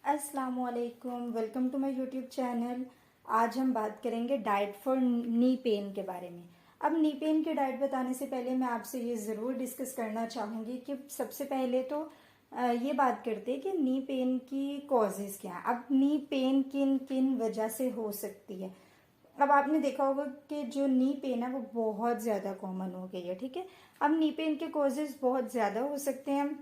अस्सलामुअलैकुम, welcome to my YouTube channel. आज हम बात करेंगे डाइट फॉर नी पेन के बारे में। अब नी पेन की डाइट बताने से पहले मैं आपसे ये ज़रूर डिस्कस करना चाहूँगी कि सबसे पहले तो ये बात करते हैं कि नी पेन की कॉजेज़ क्या हैं। अब नी पेन किन किन वजह से हो सकती है। अब आपने देखा होगा कि जो नी पेन है वो बहुत ज़्यादा कॉमन हो गई है, ठीक है। अब नी पेन के कॉजेज़ बहुत ज़्यादा हो सकते हैं।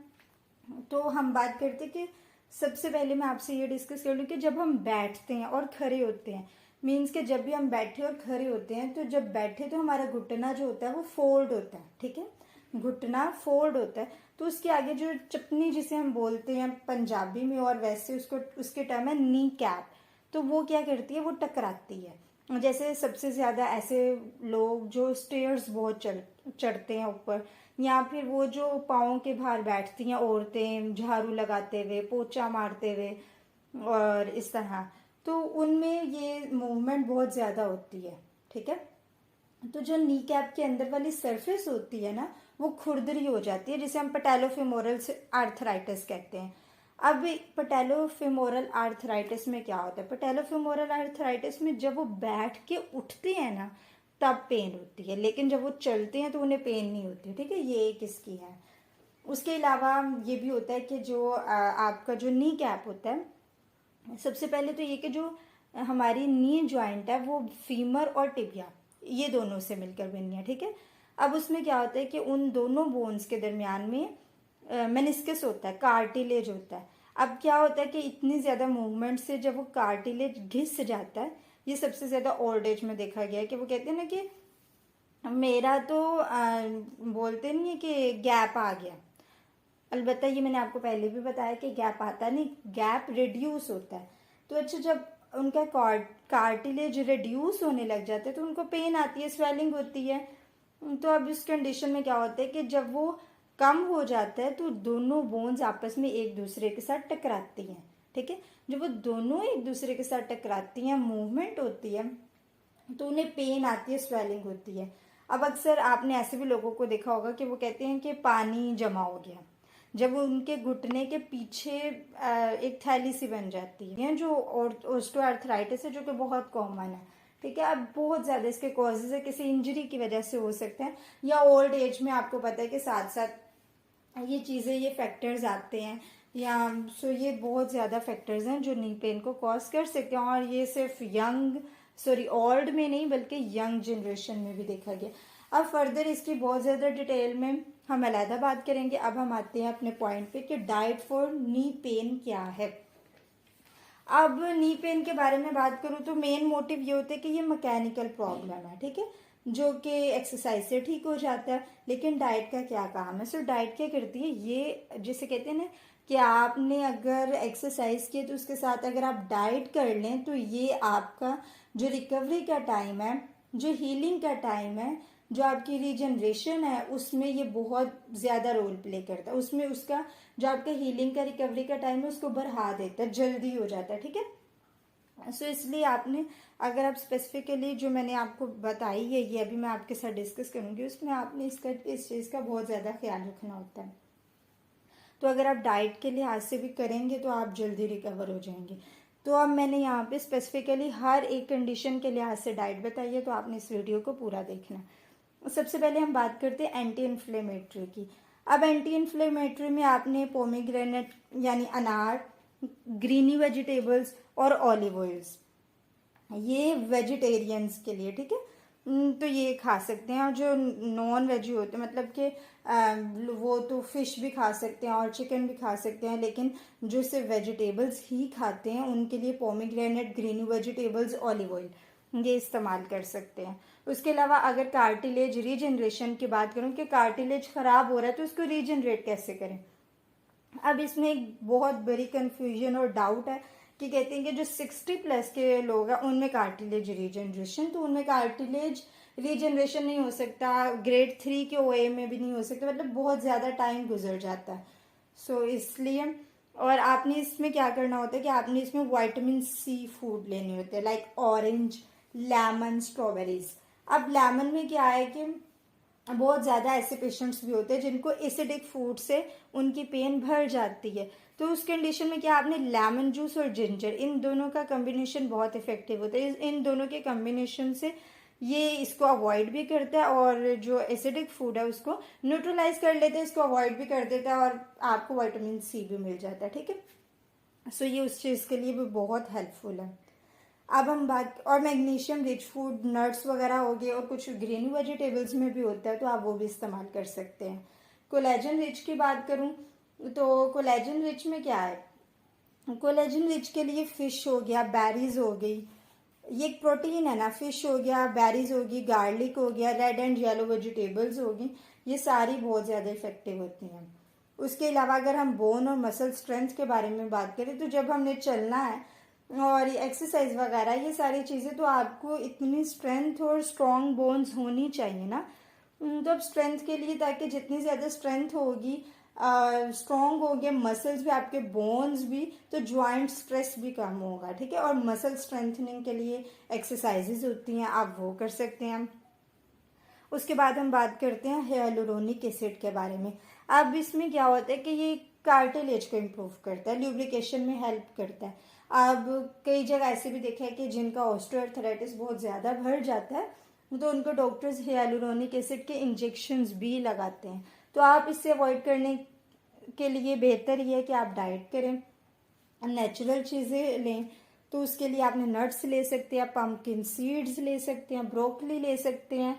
तो हम बात करते हैं कि सबसे पहले मैं आपसे ये डिस्कस कर लूँ कि जब हम बैठते हैं और खड़े होते हैं, मीन्स कि जब भी हम बैठे और खड़े होते हैं तो जब बैठे तो हमारा घुटना जो होता है वो फोल्ड होता है, ठीक है। घुटना फोल्ड होता है तो उसके आगे जो चपनी जिसे हम बोलते हैं पंजाबी में, और वैसे उसको उसके टर्म है नी कैप, तो वो क्या करती है, वो टकराती है। जैसे सबसे ज़्यादा ऐसे लोग जो स्टेयर्स बहुत चढ़ते हैं ऊपर, या फिर वो जो पाँव के बाहर बैठती हैं औरतें झाड़ू लगाते हुए, पोछा मारते हुए और इस तरह, तो उनमें ये मूवमेंट बहुत ज़्यादा होती है, ठीक है। तो जो नी कैप के अंदर वाली सरफेस होती है ना, वो खुरदरी हो जाती है, जिसे हम पैटेलोफेमोरल आर्थराइटिस कहते हैं। अब पैटेलोफेमोरल आर्थराइटिस में क्या होता है, पैटेलोफेमोरल आर्थराइटिस में जब वो बैठ के उठते हैं ना तब पेन होती है, लेकिन जब वो चलते हैं तो उन्हें पेन नहीं होती, ठीक है। ये एक इसकी है। उसके अलावा ये भी होता है कि जो आपका जो नी कैप होता है, सबसे पहले तो ये कि जो हमारी नी जॉइंट है वो फीमर और टिबिया, ये दोनों से मिलकर बनी है, ठीक है। अब उसमें क्या होता है कि उन दोनों बोन्स के दरमियान में मेनिस्कस होता है, कार्टिलेज होता है। अब क्या होता है कि इतनी ज़्यादा मूवमेंट से जब वो कार्टिलेज घिस जाता है, ये सबसे ज़्यादा ओल्ड एज में देखा गया है कि वो कहते हैं ना कि मेरा तो बोलते नहीं है कि गैप आ गया। अलबत्ता ये मैंने आपको पहले भी बताया कि गैप आता नहीं, गैप रिड्यूस होता है। तो अच्छा, जब उनका कार्टिलेज रिड्यूस होने लग जाता है तो उनको पेन आती है, स्वेलिंग होती है। तो अब इस कंडीशन में क्या होता है कि जब वो कम हो जाता है तो दोनों बोन्स आपस में एक दूसरे के साथ टकराती हैं, ठीक है। जब वो दोनों एक दूसरे के साथ टकराती हैं, मूवमेंट होती है, तो उन्हें पेन आती है, स्वेलिंग होती है। अब अक्सर आपने ऐसे भी लोगों को देखा होगा कि वो कहते हैं कि पानी जमा हो गया, जब उनके घुटने के पीछे एक थैली सी बन जाती है, जो ऑस्टियोआर्थराइटिस है, जो कि बहुत कॉमन है, ठीक है। अब बहुत ज़्यादा इसके कॉजेज है, किसी इंजरी की वजह से हो सकते हैं, या ओल्ड एज में आपको पता है कि साथ साथ ये चीज़ें, ये फैक्टर्स आते हैं, या सो ये बहुत ज़्यादा फैक्टर्स हैं जो नी पेन को कॉज कर सकते हैं। और ये सिर्फ ओल्ड में नहीं बल्कि यंग जनरेशन में भी देखा गया। अब फर्दर इसकी बहुत ज़्यादा डिटेल में हम अलहदा बात करेंगे। अब हम आते हैं अपने पॉइंट पे कि डाइट फॉर नी पेन क्या है। अब नी पेन के बारे में बात करूँ तो मेन मोटिव ये होता है कि ये मैकेनिकल प्रॉब्लम है, ठीक है, जो कि एक्सरसाइज से ठीक हो जाता है। लेकिन डाइट का क्या काम है? सो डाइट क्या करती है, ये जिसे कहते हैं ना कि आपने अगर एक्सरसाइज की तो उसके साथ अगर आप डाइट कर लें तो ये आपका जो रिकवरी का टाइम है, जो हीलिंग का टाइम है, जो आपकी रीजनरेशन है, उसमें ये बहुत ज़्यादा रोल प्ले करता है। उसमें उसका जो आपका हीलिंग का, रिकवरी का टाइम है, उसको बढ़ा देता है, जल्दी हो जाता है, ठीक है। सो इसलिए आपने, अगर आप स्पेसिफिकली जो मैंने आपको बताई है, ये अभी मैं आपके साथ डिस्कस करूंगी, उसमें आपने इस चीज़ का बहुत ज़्यादा ख्याल रखना होता है। तो अगर आप डाइट के लिहाज से भी करेंगे तो आप जल्दी रिकवर हो जाएंगे। तो अब मैंने यहाँ पे स्पेसिफिकली हर एक कंडीशन के लिहाज से डाइट बताई है, तो आपने इस वीडियो को पूरा देखना। सबसे पहले हम बात करते हैं एंटी इन्फ्लेमेटरी की। अब एंटी इन्फ्लेमेटरी में आपने पोमीग्रेनेट यानी अनार, ग्रीनी वेजिटेबल्स और ऑलिव ऑयल्स, ये वेजिटेरियंस के लिए, ठीक है। तो ये खा सकते हैं। और जो नॉन वेजी होते हैं, मतलब कि वो तो फिश भी खा सकते हैं और चिकन भी खा सकते हैं, लेकिन जो सिर्फ वेजिटेबल्स ही खाते हैं उनके लिए pomegranate, green vegetables, olive oil, ये इस्तेमाल कर सकते हैं। उसके अलावा अगर कार्टिलेज रीजनरेशन की बात करूँ कि कार्टिलेज ख़राब हो रहा है तो उसको रीजनरेट कैसे करें। अब इसमें एक बहुत बड़ी कंफ्यूजन और डाउट है कि कहते हैं कि जो 60+ के लोग हैं उनमें कार्टिलेज रीजनरेशन, तो उनमें कार्टिलेज रीजनरेशन नहीं हो सकता, ग्रेड 3 के ओए में भी नहीं हो सकता, मतलब बहुत ज़्यादा टाइम गुजर जाता है। सो इसलिए, और आपने इसमें क्या करना होता है कि आपने इसमें विटामिन सी फूड लेने होते हैं, लाइक ऑरेंज, लेमन, स्ट्रॉबेरीज। अब लेमन में क्या है कि बहुत ज़्यादा ऐसे पेशेंट्स भी होते हैं जिनको एसिडिक फूड से उनकी पेन भर जाती है। तो उस कंडीशन में क्या आपने लेमन जूस और जिंजर इन दोनों का कम्बिनेशन बहुत इफेक्टिव होता है। इन दोनों के कम्बिनेशन से ये इसको अवॉइड भी करता है और जो एसिडिक फूड है उसको न्यूट्रलाइज कर लेते हैं, इसको अवॉइड भी कर देता है और आपको विटामिन सी भी मिल जाता है। ठीक है, सो ये उस चीज़ के लिए भी बहुत हेल्पफुल है। अब हम बात, और मैग्नीशियम रिच फूड नट्स वगैरह हो गए और कुछ ग्रीन वेजिटेबल्स में भी होता है, तो आप वो भी इस्तेमाल कर सकते हैं। कोलेजन रिच की बात करूं तो कोलेजन रिच में क्या है, कोलेजन रिच के लिए फिश हो गया, बेरीज हो गई, ये एक प्रोटीन है ना, फिश हो गया, बेरीज होगी, गार्लिक हो गया, रेड एंड येलो वेजिटेबल्स होगी, ये सारी बहुत ज़्यादा इफेक्टिव होती हैं। उसके अलावा अगर हम बोन और मसल स्ट्रेंथ के बारे में बात करें तो जब हमने चलना है और एक्सरसाइज वगैरह ये सारी चीज़ें, तो आपको इतनी स्ट्रेंथ और स्ट्रॉन्ग बोन्स होनी चाहिए ना, तो अब स्ट्रेंथ के लिए, ताकि जितनी ज़्यादा स्ट्रेंथ होगी, स्ट्रॉन्ग हो गए मसल्स भी, आपके बोन्स भी, तो जॉइंट स्ट्रेस भी कम होगा। ठीक है, और मसल स्ट्रेंथनिंग के लिए एक्सरसाइजेज होती हैं, आप वो कर सकते हैं। उसके बाद हम बात करते हैं हियालुरोनिक एसिड के बारे में। अब इसमें क्या होता है कि ये कार्टिलेज को इम्प्रूव करता है, ल्यूब्रिकेशन में हेल्प करता है। अब कई जगह ऐसे भी देखा है कि जिनका ऑस्टियोआर्थराइटिस बहुत ज़्यादा बढ़ जाता है तो उनको डॉक्टर्स हियालुरोनिक एसिड के इंजेक्शंस भी लगाते हैं। तो आप इससे अवॉइड करने के लिए बेहतर ये है कि आप डाइट करें, नेचुरल चीज़ें लें। तो उसके लिए आपने नट्स ले सकते हैं, पम्पकिन सीड्स ले सकते हैं, ब्रोकली ले सकते हैं,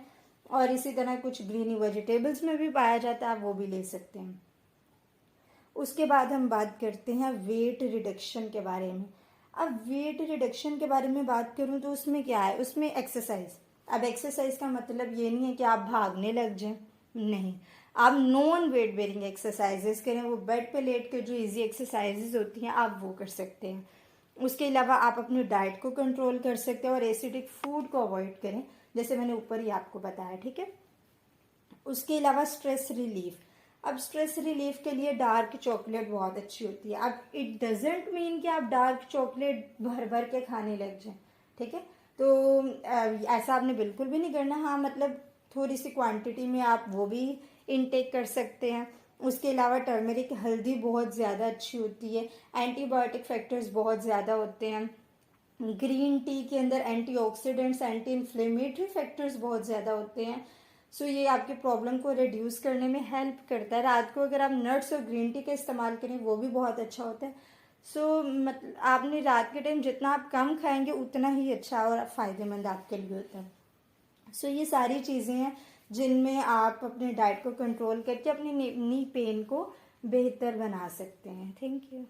और इसी तरह कुछ ग्रीनी वेजिटेबल्स में भी पाया जाता है, आप वो भी ले सकते हैं। उसके बाद हम बात करते हैं वेट रिडक्शन के बारे में। अब वेट रिडक्शन के बारे में बात करूं तो उसमें क्या है, उसमें एक्सरसाइज। अब एक्सरसाइज का मतलब ये नहीं है कि आप भागने लग जाएं, नहीं, आप नॉन वेट बेरिंग एक्सरसाइजेस करें, वो बेड पे लेट के जो इजी एक्सरसाइजेस होती हैं आप वो कर सकते हैं। उसके अलावा आप अपनी डाइट को कंट्रोल कर सकते हैं और एसिडिक फूड को अवॉइड करें, जैसे मैंने ऊपर ही आपको बताया। ठीक है, उसके अलावा स्ट्रेस रिलीफ। अब स्ट्रेस रिलीफ के लिए डार्क चॉकलेट बहुत अच्छी होती है। अब इट डजेंट मीन कि आप डार्क चॉकलेट भर भर के खाने लग जाएं। ठीक है, तो ऐसा आपने बिल्कुल भी नहीं करना। हाँ, मतलब थोड़ी सी क्वांटिटी में आप वो भी इनटेक कर सकते हैं। उसके अलावा टर्मरिक हल्दी बहुत ज़्यादा अच्छी होती है, एंटीबायोटिक फैक्टर्स बहुत ज़्यादा होते हैं। ग्रीन टी के अंदर एंटीऑक्सीडेंट्स, एंटी इन्फ्लेमेटरी फैक्टर्स बहुत ज़्यादा होते हैं। सो ये आपके प्रॉब्लम को रिड्यूस करने में हेल्प करता है। रात को अगर आप नट्स और ग्रीन टी का इस्तेमाल करें वो भी बहुत अच्छा होता है। सो मतलब आपने रात के टाइम जितना आप कम खाएंगे उतना ही अच्छा और फ़ायदेमंद आपके लिए होता है। सो ये सारी चीज़ें हैं जिनमें आप अपने डाइट को कंट्रोल करके अपनी नी पेन को बेहतर बना सकते हैं। Thank you.